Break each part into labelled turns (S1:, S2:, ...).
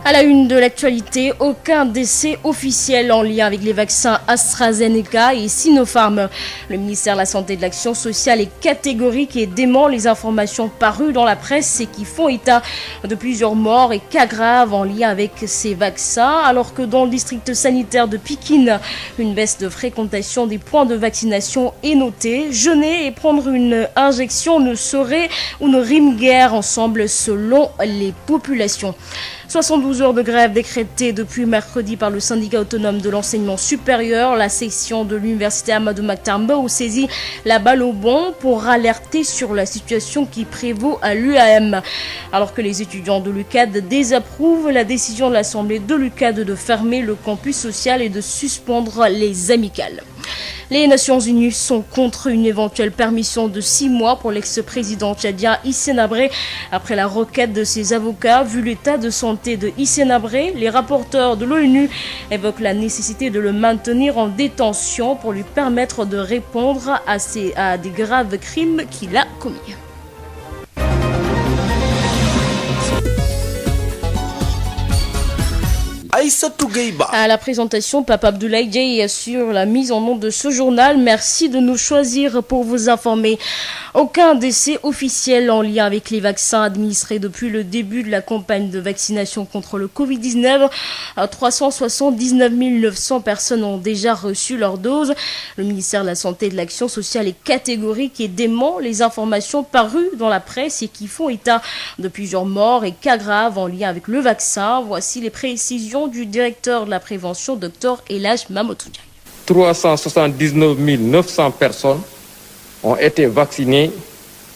S1: À la une de l'actualité, aucun décès officiel en lien avec les vaccins AstraZeneca et Sinopharm. Le ministère de la Santé et de l'Action sociale est catégorique et dément les informations parues dans la presse et qui font état de plusieurs morts et cas graves en lien avec ces vaccins, alors que dans le district sanitaire de Pikine, une baisse de fréquentation des points de vaccination est notée. Jeûner et prendre une injection ne saurait ou ne rime guère ensemble selon les populations. 72 heures de grève décrétées depuis mercredi par le syndicat autonome de l'enseignement supérieur. La section de l'université Amadou Mahtar Mbow saisit la balle au bond pour alerter sur la situation qui prévaut à l'UAM. Alors que les étudiants de l'UCAD désapprouvent la décision de l'Assemblée de l'UCAD de fermer le campus social et de suspendre les amicales. Les Nations Unies sont contre une éventuelle permission de 6 mois pour l'ex-président tchadien Hissène Habré. Après la requête de ses avocats, vu l'état de santé de Hissène Habré, les rapporteurs de l'ONU évoquent la nécessité de le maintenir en détention pour lui permettre de répondre à des graves crimes qu'il a commis. À la présentation, Papa Abdoulaye Diaye assure la mise en onde de ce journal. Merci de nous choisir pour vous informer. Aucun décès officiel en lien avec les vaccins administrés depuis le début de la campagne de vaccination contre le Covid-19. 379 900 personnes ont déjà reçu leur dose. Le ministère de la Santé et de l'Action sociale est catégorique et dément les informations parues dans la presse et qui font état de plusieurs morts et cas graves en lien avec le vaccin. Voici les précisions du directeur de la prévention, Dr Elhadj Mamadou Ndiaye.
S2: 379 900 personnes ont été vaccinées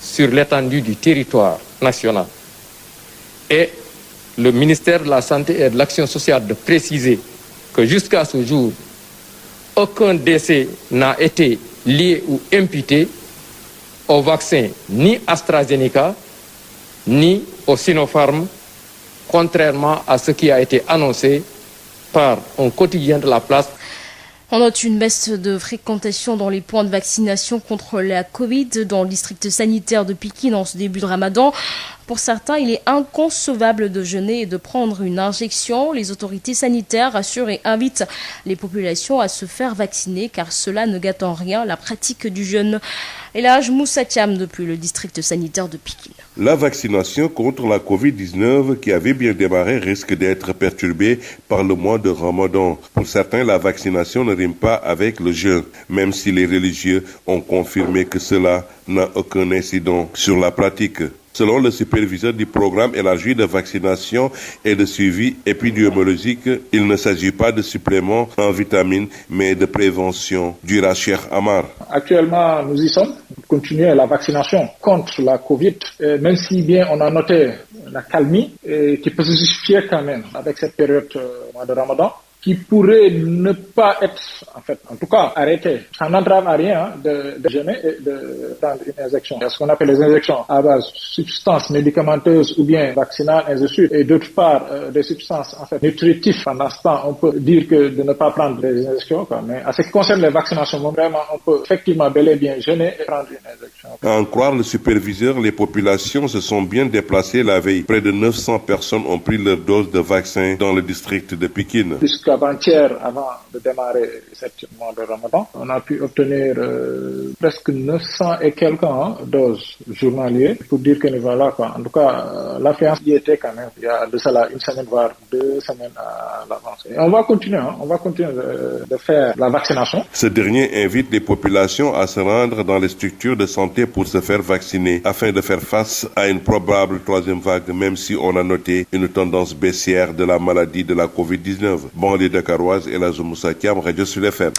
S2: sur l'étendue du territoire national. Et le ministère de la Santé et de l'Action sociale de préciser que jusqu'à ce jour, aucun décès n'a été lié ou imputé au vaccin ni AstraZeneca, ni au Sinopharm, contrairement à ce qui a été annoncé par un quotidien de la place.
S1: On note une baisse de fréquentation dans les points de vaccination contre la Covid dans le district sanitaire de Pikine en ce début de Ramadan. Pour certains, il est inconcevable de jeûner et de prendre une injection. Les autorités sanitaires rassurent et invitent les populations à se faire vacciner car cela ne gâte en rien la pratique du jeûne. Elhadj Moussa Thiam depuis le district sanitaire de Pikine.
S3: La vaccination contre la Covid-19 qui avait bien démarré risque d'être perturbée par le mois de Ramadan. Pour certains, la vaccination ne rime pas avec le jeûne, même si les religieux ont confirmé que cela n'a aucun incident sur la pratique. Selon le superviseur du programme élargi de vaccination et de suivi épidémiologique, il ne s'agit pas de supplément en vitamines, mais de prévention, dira Cheikh Amar.
S4: Actuellement, nous y sommes. Continuer la vaccination contre la Covid, même si bien on a noté la calmie, qui peut se justifier quand même avec cette période de Ramadan, qui pourrait ne pas être, en tout cas, arrêté. Ça n'entrave à rien de jeûner et de prendre une injection. Il y a ce qu'on appelle les injections à base de substances médicamenteuses ou bien vaccinales, ainsi de suite. Et d'autre part, des substances, nutritives. Pendant ce temps, on peut dire que de ne pas prendre des injections, quoi. Mais en ce qui concerne les vaccinations, vraiment, on peut effectivement bel et bien jeûner et prendre une injection.
S3: À en croire le superviseur, les populations se sont bien déplacées la veille. Près de 900 personnes ont pris leur dose de vaccin dans le district de Pikine.
S4: Avant-hier, avant de démarrer cette mois de Ramadan, on a pu obtenir presque 900 et quelques doses journalières pour dire que voilà quoi. En tout cas, l'affluence y était quand même. Il y a de cela une semaine voire 2 semaines à l'avance. Et on va continuer de faire la vaccination.
S3: Ce dernier invite les populations à se rendre dans les structures de santé pour se faire vacciner afin de faire face à une probable troisième vague, même si on a noté une tendance baissière de la maladie de la Covid-19. Banlieue dakaroise, Elhadj Moussa Thiam, Radio Sud FM.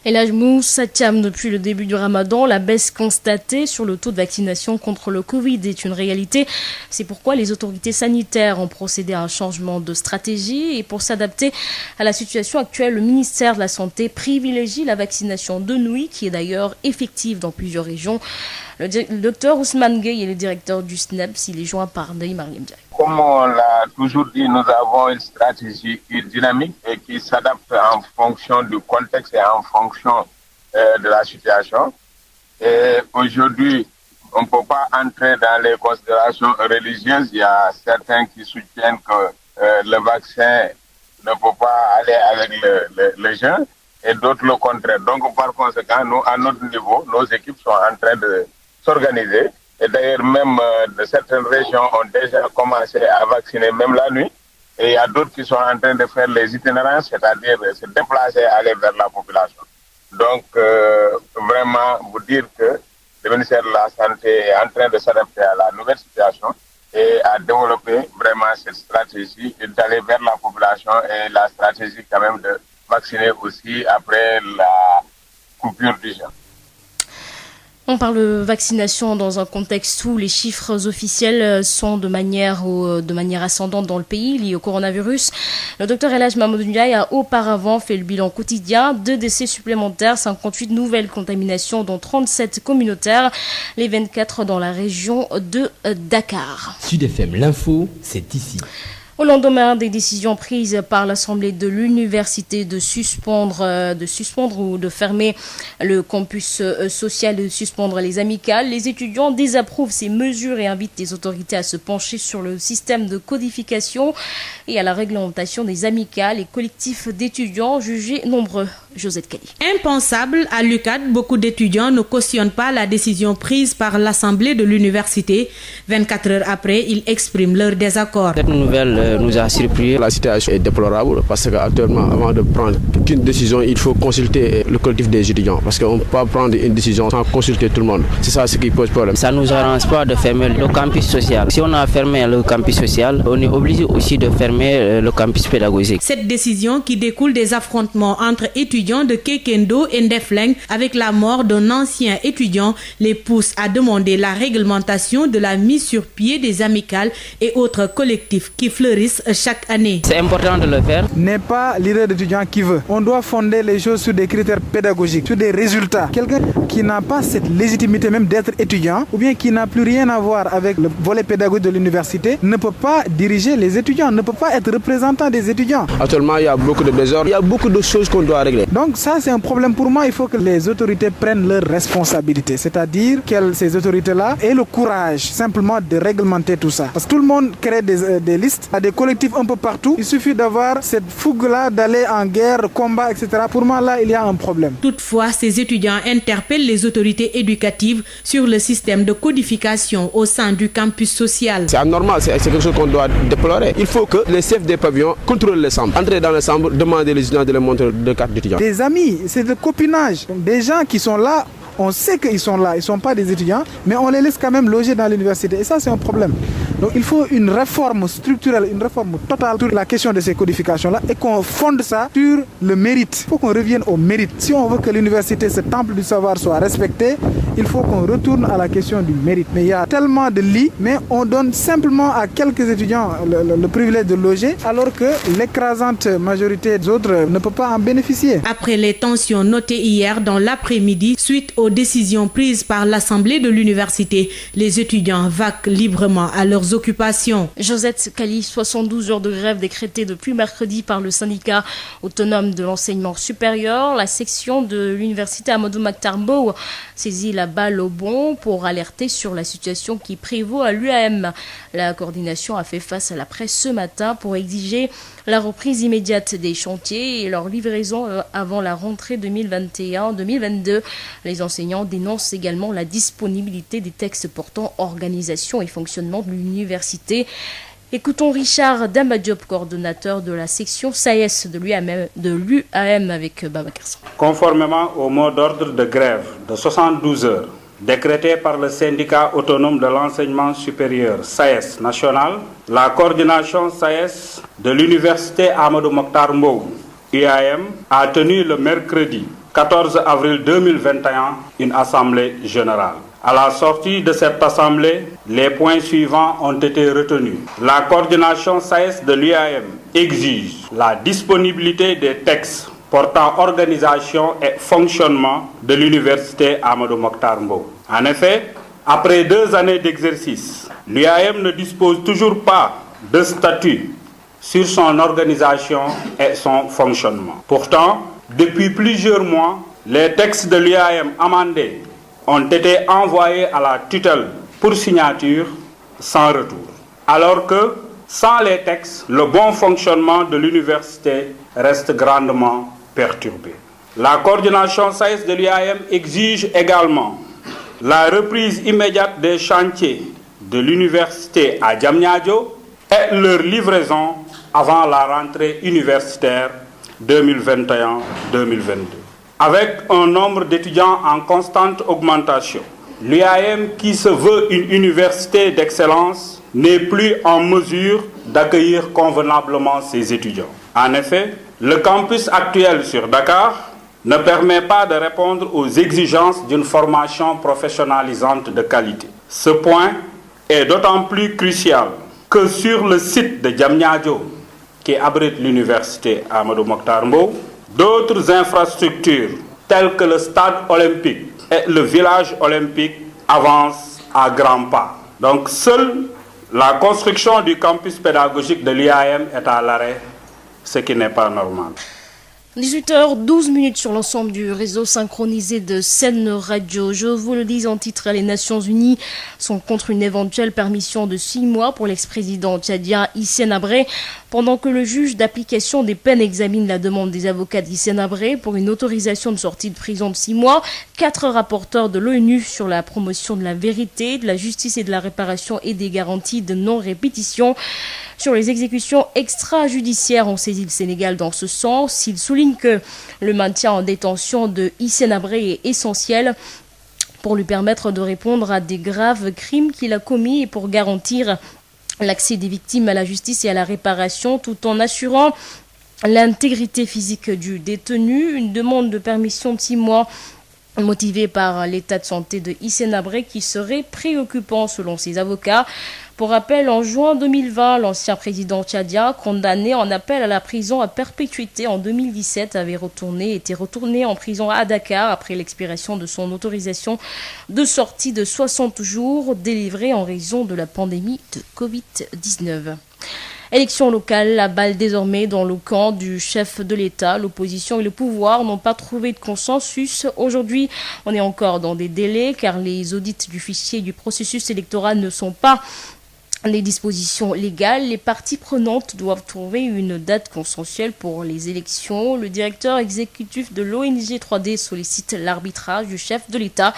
S1: Elhadj Moussa Thiam, depuis le début du Ramadan, la baisse constatée sur le taux de vaccination contre le Covid est une réalité. C'est pourquoi les autorités sanitaires ont procédé à un changement de stratégie et pour s'adapter à la situation actuelle, le ministère de la Santé privilégie la vaccination de nuit qui est d'ailleurs effective dans plusieurs régions. Le docteur Ousmane Gueye est le directeur du SNEPS. Il est joint par Ndeye Mariam Ndiaye.
S5: Comme on l'a toujours dit, nous avons une stratégie dynamique et qui s'adapte en fonction du contexte et en fonction de la situation. Et aujourd'hui, on ne peut pas entrer dans les considérations religieuses. Il y a certains qui soutiennent que le vaccin ne peut pas aller avec le jeûne et d'autres le contraire. Donc, par conséquent, nous, à notre niveau, nos équipes sont en train de s'organiser. Et d'ailleurs, même de certaines régions ont déjà commencé à vacciner, même la nuit. Et il y a d'autres qui sont en train de faire les itinérances, c'est-à-dire se déplacer, aller vers la population. Donc, vraiment, vous dire que le ministère de la Santé est en train de s'adapter à la nouvelle situation et à développer vraiment cette stratégie d'aller vers la population et la stratégie quand même de vacciner aussi après la coupure du jeûne.
S1: On parle de vaccination dans un contexte où les chiffres officiels sont de manière ascendante dans le pays liés au coronavirus. Le docteur El Hadj Mamadou Ndiaye a auparavant fait le bilan quotidien, 2 décès supplémentaires, 58 nouvelles contaminations dont 37 communautaires, les 24 dans la région de Dakar.
S6: Sud FM, l'info, c'est ici.
S1: Au lendemain des décisions prises par l'Assemblée de l'université de suspendre ou de fermer le campus social, de suspendre les amicales, les étudiants désapprouvent ces mesures et invitent les autorités à se pencher sur le système de codification et à la réglementation des amicales et collectifs d'étudiants jugés nombreux. Josette Kali.
S7: Impensable, à l'UCAD, beaucoup d'étudiants ne cautionnent pas la décision prise par l'Assemblée de l'université. 24 heures après, ils expriment leur désaccord.
S8: Cette nouvelle nous a surpris. La situation est déplorable parce qu'actuellement, avant de prendre une décision, il faut consulter le collectif des étudiants parce qu'on ne peut pas prendre une décision sans consulter tout le monde. C'est ça ce qui pose problème. Ça ne nous arrange pas de fermer le campus social. Si on a fermé le campus social, on est obligé aussi de fermer le campus pédagogique.
S7: Cette décision qui découle des affrontements entre étudiants de Kekendo et Ndefleng avec la mort d'un ancien étudiant les pousse à demander la réglementation de la mise sur pied des amicales et autres collectifs qui fleurissent chaque année.
S8: C'est important de le faire.
S9: N'est pas l'idée d'étudiant qui veut. On doit fonder les choses sur des critères pédagogiques, sur des résultats. Quelqu'un qui n'a pas cette légitimité même d'être étudiant ou bien qui n'a plus rien à voir avec le volet pédagogique de l'université ne peut pas diriger les étudiants, ne peut pas être représentant des étudiants.
S8: Actuellement, il y a beaucoup de désordre, il y a beaucoup de choses qu'on doit régler.
S9: Donc ça, c'est un problème pour moi. Il faut que les autorités prennent leurs responsabilités. C'est-à-dire que ces autorités-là aient le courage simplement de réglementer tout ça. Parce que tout le monde crée des listes, il y a des collectifs un peu partout. Il suffit d'avoir cette fougue-là, d'aller en guerre, combat, etc. Pour moi, là, il y a un problème.
S7: Toutefois, ces étudiants interpellent les autorités éducatives sur le système de codification au sein du campus social.
S8: C'est anormal, c'est quelque chose qu'on doit déplorer. Il faut que les chefs des pavillons contrôlent les chambres. Entrer dans les chambres, demander les étudiants de les montrer de carte d'étudiant.
S9: Des amis, c'est de copinage. Donc, des gens qui sont là, on sait qu'ils sont là, ils ne sont pas des étudiants, mais on les laisse quand même loger dans l'université. Et ça, c'est un problème. Donc il faut une réforme structurelle, une réforme totale sur la question de ces codifications-là et qu'on fonde ça sur le mérite. Il faut qu'on revienne au mérite. Si on veut que l'université, ce temple du savoir, soit respecté, il faut qu'on retourne à la question du mérite. Mais il y a tellement de lits, mais on donne simplement à quelques étudiants le privilège de loger, alors que l'écrasante majorité des autres ne peut pas en bénéficier.
S7: Après les tensions notées hier dans l'après-midi, suite aux décisions prises par l'Assemblée de l'université, les étudiants vaquent librement à leurs occupations.
S1: Josette Kali, 72 heures de grève décrétées depuis mercredi par le syndicat autonome de l'enseignement supérieur. La section de l'université Amadou Mahtar Mbow saisit la balle au bond pour alerter sur la situation qui prévaut à l'UAM. La coordination a fait face à la presse ce matin pour exiger la reprise immédiate des chantiers et leur livraison avant la rentrée 2021-2022. Les enseignants dénoncent également la disponibilité des textes portant organisation et fonctionnement de l'université. Écoutons Richard Damadiop, coordonnateur de la section SAES de l'UAM avec Babacar Sam.
S10: Conformément au mot d'ordre de grève de 72 heures, décrété par le syndicat autonome de l'enseignement supérieur SAES national, la coordination SAES de l'université Amadou Mahtar Mbow, UAM, a tenu le mercredi 14 avril 2021 une assemblée générale. À la sortie de cette assemblée, les points suivants ont été retenus. La coordination SAES de l'UAM exige la disponibilité des textes portant organisation et fonctionnement de l'université Amadou Mahtar Mbow. En effet, après 2 années d'exercice, l'UAM ne dispose toujours pas de statut sur son organisation et son fonctionnement. Pourtant, depuis plusieurs mois, les textes de l'UAM amendés ont été envoyés à la tutelle pour signature sans retour. Alors que Sans les textes, le bon fonctionnement de l'université reste grandement perturbé. La coordination SAES de l'UAM exige également la reprise immédiate des chantiers de l'université à Diamniadio et leur livraison avant la rentrée universitaire 2021-2022. Avec un nombre d'étudiants en constante augmentation, l'UAM, qui se veut une université d'excellence, n'est plus en mesure d'accueillir convenablement ses étudiants. En effet, le campus actuel sur Dakar ne permet pas de répondre aux exigences d'une formation professionnalisante de qualité. Ce point est d'autant plus crucial que sur le site de Diamniadio, qui abrite l'université Amadou Mokhtar Mbow, d'autres infrastructures telles que le stade olympique et le village olympique avancent à grands pas. Donc seule la construction du campus pédagogique de l'IAM est à l'arrêt, ce qui n'est pas normal.
S1: 18h12 sur l'ensemble du réseau synchronisé de Sen Radio. Je vous le dis en titre, les Nations Unies sont contre une éventuelle permission de 6 mois pour l'ex-président tchadien Hissène Habré, pendant que le juge d'application des peines examine la demande des avocats d'Hissène Habré pour une autorisation de sortie de prison de 6 mois. 4 rapporteurs de l'ONU sur la promotion de la vérité, de la justice et de la réparation et des garanties de non-répétition sur les exécutions extrajudiciaires ont saisi le Sénégal dans ce sens. Il souligne que le maintien en détention de Hissène Habré est essentiel pour lui permettre de répondre à des graves crimes qu'il a commis et pour garantir l'accès des victimes à la justice et à la réparation, tout en assurant l'intégrité physique du détenu. Une demande de permission de 6 mois motivée par l'état de santé de Hissène Habré qui serait préoccupant selon ses avocats. Pour rappel, en juin 2020, l'ancien président tchadien, condamné en appel à la prison à perpétuité en 2017, avait été retourné en prison à Dakar après l'expiration de son autorisation de sortie de 60 jours délivrée en raison de la pandémie de Covid-19. Élection locale, la balle désormais dans le camp du chef de l'État. L'opposition et le pouvoir n'ont pas trouvé de consensus. Aujourd'hui, on est encore dans des délais car les audits du fichier du processus électoral ne sont pas les dispositions légales. Les parties prenantes doivent trouver une date consensuelle pour les élections. Le directeur exécutif de l'ONG 3D sollicite l'arbitrage du chef de l'État.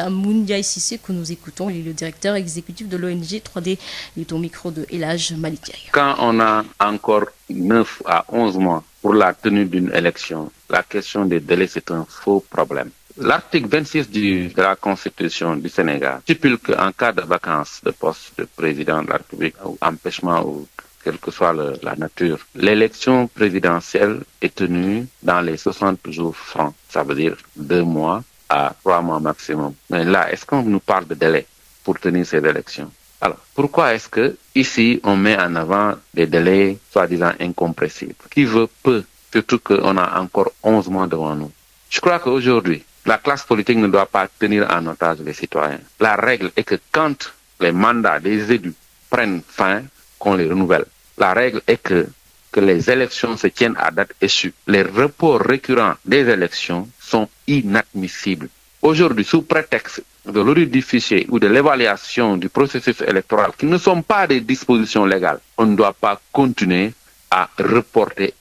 S1: Moundiaï Sissé, que nous écoutons, il est le directeur exécutif de l'ONG 3D. Il est au micro de Elhaj Malikiaï.
S11: Quand on a encore 9 à 11 mois pour la tenue d'une élection, la question des délais, c'est un faux problème. L'article 26 de la Constitution du Sénégal stipule qu'en cas de vacance de poste de président de la République ou empêchement ou quelle que soit la nature, l'élection présidentielle est tenue dans les 60 jours francs. Ça veut dire 2 mois à 3 mois maximum. Mais là, est-ce qu'on nous parle de délai pour tenir ces élections? Alors, pourquoi est-ce que ici on met en avant des délais soi-disant incompressibles? Qui veut peut, surtout qu'on a encore 11 mois devant nous. Je crois qu'aujourd'hui, la classe politique ne doit pas tenir en otage les citoyens. La règle est que quand les mandats des élus prennent fin, qu'on les renouvelle. La règle est que les élections se tiennent à date échue. Les reports récurrents des élections sont inadmissibles. Aujourd'hui, sous prétexte de l'audit du fichier ou de l'évaluation du processus électoral, qui ne sont pas des dispositions légales, on ne doit pas continuer à reporter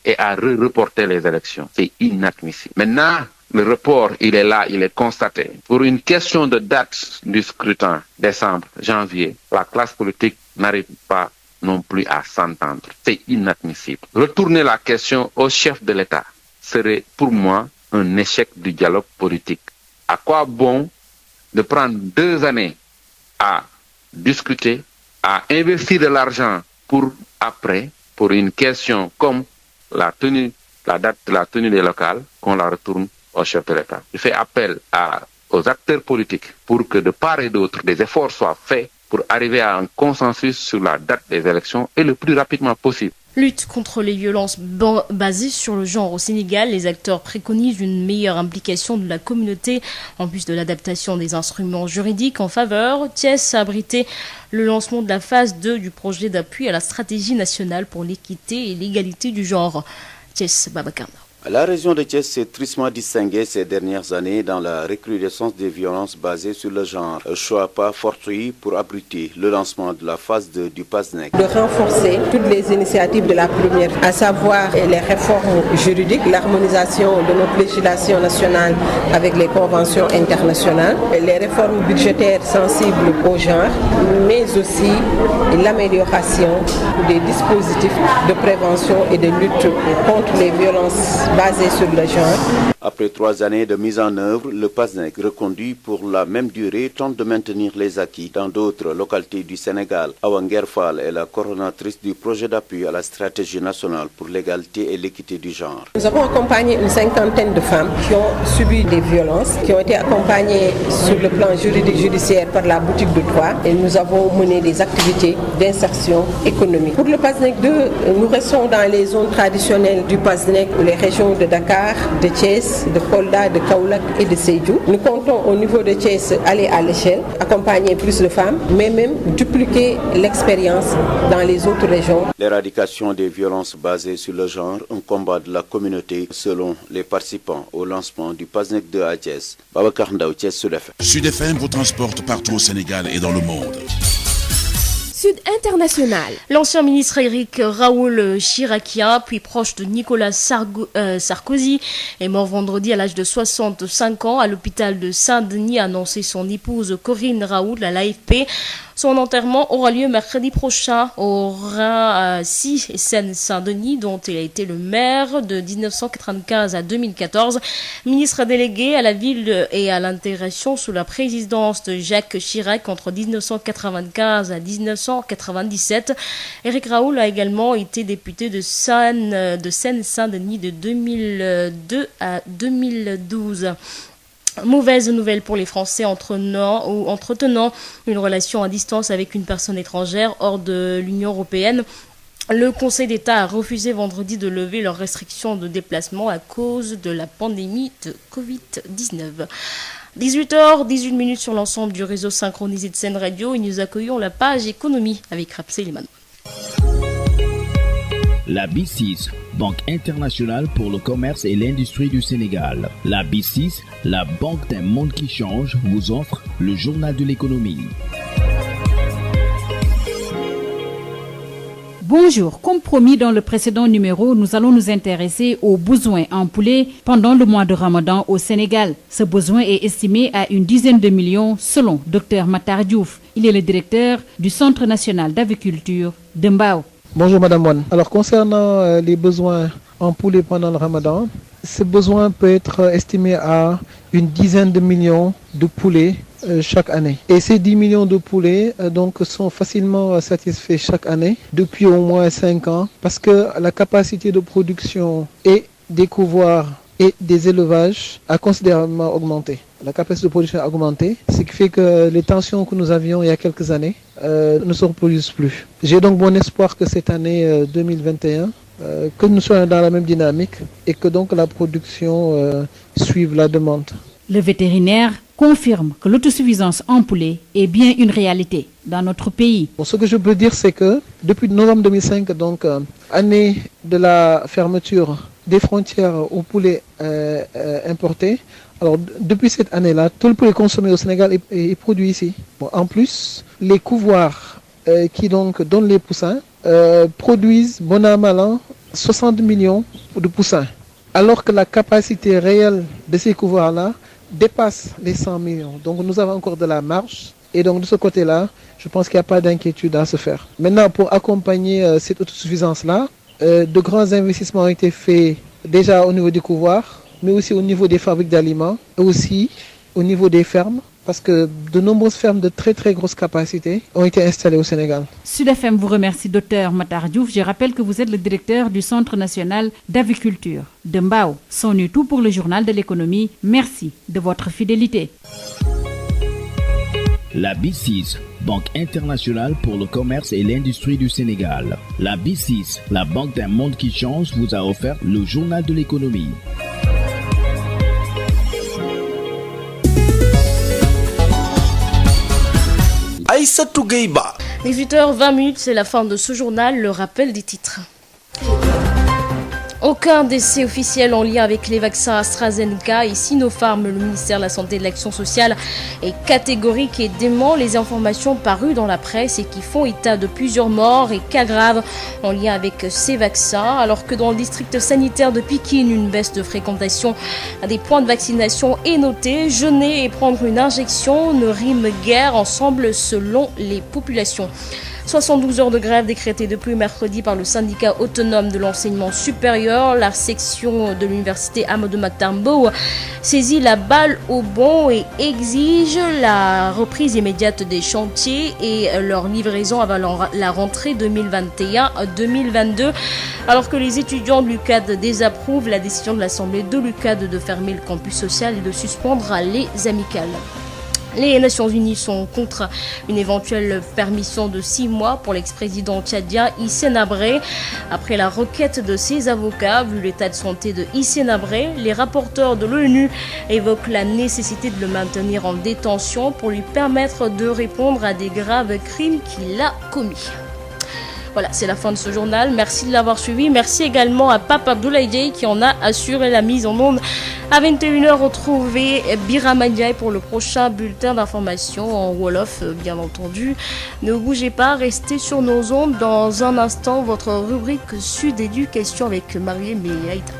S11: et à reporter les élections. C'est inadmissible. Maintenant, le report, il est là, il est constaté. Pour une question de date du scrutin, décembre, janvier, la classe politique n'arrive pas non plus à s'entendre. C'est inadmissible. Retourner la question au chef de l'État serait pour moi un échec du dialogue politique. À quoi bon de prendre 2 années à discuter, à investir de l'argent pour après, pour une question comme la date de la tenue des locales, qu'on la retourne au chef de l'État. Je fais appel aux acteurs politiques pour que de part et d'autre, des efforts soient faits pour arriver à un consensus sur la date des élections et le plus rapidement possible.
S1: Lutte contre les violences basées sur le genre au Sénégal. Les acteurs préconisent une meilleure implication de la communauté en plus de l'adaptation des instruments juridiques en faveur. Thiès a abrité le lancement de la phase 2 du projet d'appui à la stratégie nationale pour l'équité et l'égalité du genre. Thiès Babakarna.
S12: La région de Thiès s'est tristement distinguée ces dernières années dans la recrudescence des violences basées sur le genre. Choix pas fortuit pour abriter le lancement de la phase 2 du PASNEC.
S13: De renforcer toutes les initiatives de la première, à savoir les réformes juridiques, l'harmonisation de notre législation nationale avec les conventions internationales, les réformes budgétaires sensibles au genre, mais aussi l'amélioration des dispositifs de prévention et de lutte contre les violences basées sur le genre.
S12: Après 3 années de mise en œuvre, le PASNEC, reconduit pour la même durée, tente de maintenir les acquis dans d'autres localités du Sénégal. Awa Nguer Fall est la coordonnatrice du projet d'appui à la stratégie nationale pour l'égalité et l'équité du genre.
S13: Nous avons accompagné une 50aine de femmes qui ont subi des violences, qui ont été accompagnées sur le plan juridique judiciaire par la boutique de droit, et nous avons mené des activités d'insertion économique. Pour le PASNEC 2, nous restons dans les zones traditionnelles du PASNEC, les régions de Dakar, de Thiès, de Kolda, de Kaolack et de Sédhiou. Nous comptons au niveau de Thiès aller à l'échelle, accompagner plus de femmes, mais même dupliquer l'expérience dans les autres régions.
S12: L'éradication des violences basées sur le genre, un combat de la communauté selon les participants au lancement du PASNEC 2 à Thiès. Babacar Ndaw, Thiès, Sud FM.
S14: Sud FM vous transporte partout au Sénégal et dans le monde.
S1: Sud International. L'ancien ministre Éric Raoul Chiraquien, puis proche de Nicolas Sarkozy, est mort vendredi à l'âge de 65 ans à l'hôpital de Saint-Denis, a annoncé son épouse Corinne Raoul à l'AFP. Son enterrement aura lieu mercredi prochain au Rhin-6 et Seine-Saint-Denis, dont il a été le maire de 1995 à 2014, ministre délégué à la ville et à l'intégration sous la présidence de Jacques Chirac entre 1995 à 1997. Éric Raoul a également été député de Seine-Saint-Denis de 2002 à 2012. Mauvaise nouvelle pour les Français entretenant une relation à distance avec une personne étrangère hors de l'Union européenne. Le Conseil d'État a refusé vendredi de lever leurs restrictions de déplacement à cause de la pandémie de Covid-19. 18h18 sur l'ensemble du réseau synchronisé de Sen Radio et nous accueillons la page économie avec Rapsé Liman.
S15: La B6, Banque internationale pour le commerce et l'industrie du Sénégal. La B6, la banque d'un monde qui change, vous offre le journal de l'économie.
S16: Bonjour, comme promis dans le précédent numéro, nous allons nous intéresser aux besoins en poulet pendant le mois de Ramadan au Sénégal. Ce besoin est estimé à une dizaine de millions selon Dr Matar Diouf. Il est le directeur du Centre national d'aviculture de Mbao.
S9: Bonjour Madame Wan. Alors concernant les besoins en poulet pendant le Ramadan, ce besoin peut être estimé à une dizaine de millions de poulets chaque année. Et ces 10 millions de poulets donc sont facilement satisfaits chaque année depuis au moins 5 ans parce que la capacité de production et des couvoirs et des élevages a considérablement augmenté. La capacité de production a augmenté, ce qui fait que les tensions que nous avions il y a quelques années ne se reproduisent plus. J'ai donc bon espoir que cette année 2021, que nous soyons dans la même dynamique et que donc la production suive la demande.
S16: Le vétérinaire confirme que l'autosuffisance en poulet est bien une réalité dans notre pays.
S9: Bon, ce que je peux dire, c'est que depuis novembre 2005, donc année de la fermeture des frontières aux poulets importés, alors depuis cette année-là, tout le poulet consommé au Sénégal est produit ici. Bon, en plus, les couvoirs qui donc donnent les poussins produisent, bon an mal an, 60 millions de poussins. Alors que la capacité réelle de ces couvoirs-là dépasse les 100 millions. Donc nous avons encore de la marge. Et donc de ce côté-là, je pense qu'il n'y a pas d'inquiétude à se faire. Maintenant, pour accompagner cette autosuffisance-là, de grands investissements ont été faits déjà au niveau des couvoirs, mais aussi au niveau des fabriques d'aliments, et aussi au niveau des fermes, parce que de nombreuses fermes de très très grosse capacité ont été installées au Sénégal.
S16: Sud FM vous remercie, Dr Matar Diouf. Je rappelle que vous êtes le directeur du Centre national d'aviculture de Mbao. C'en est tout pour le journal de l'économie. Merci de votre fidélité.
S15: La B6, Banque internationale pour le commerce et l'industrie du Sénégal. La B6, la banque d'un monde qui change, vous a offert le journal de l'économie.
S17: Aïssatou Gueye-Ba.
S1: 18h20, c'est la fin de ce journal, le rappel des titres. Aucun décès officiel en lien avec les vaccins AstraZeneca et Sinopharm. Le ministère de la Santé et de l'Action sociale est catégorique et dément les informations parues dans la presse et qui font état de plusieurs morts et cas graves en lien avec ces vaccins. Alors que dans le district sanitaire de Pikine, une baisse de fréquentation à des points de vaccination est notée. Jeûner et prendre une injection ne riment guère ensemble selon les populations. 72 heures de grève décrétées depuis mercredi par le syndicat autonome de l'enseignement supérieur. La section de l'université Amadou Mahtar Mbow saisit la balle au bond et exige la reprise immédiate des chantiers et leur livraison avant la rentrée 2021-2022. Alors que les étudiants de l'UCAD désapprouvent la décision de l'Assemblée de l'UCAD de fermer le campus social et de suspendre les amicales. Les Nations Unies sont contre une éventuelle permission de 6 mois pour l'ex-président tchadien Hissène Habré. Après la requête de ses avocats, vu l'état de santé de Hissène Habré, les rapporteurs de l'ONU évoquent la nécessité de le maintenir en détention pour lui permettre de répondre à des graves crimes qu'il a commis. Voilà, c'est la fin de ce journal. Merci de l'avoir suivi. Merci également à Pape Abdoulaye qui en a assuré la mise en onde. À 21h, retrouvez Birama Ndiaye pour le prochain bulletin d'information en Wolof, bien entendu. Ne bougez pas, restez sur nos ondes. Dans un instant, votre rubrique Sud Éducation avec Marie-Aïda.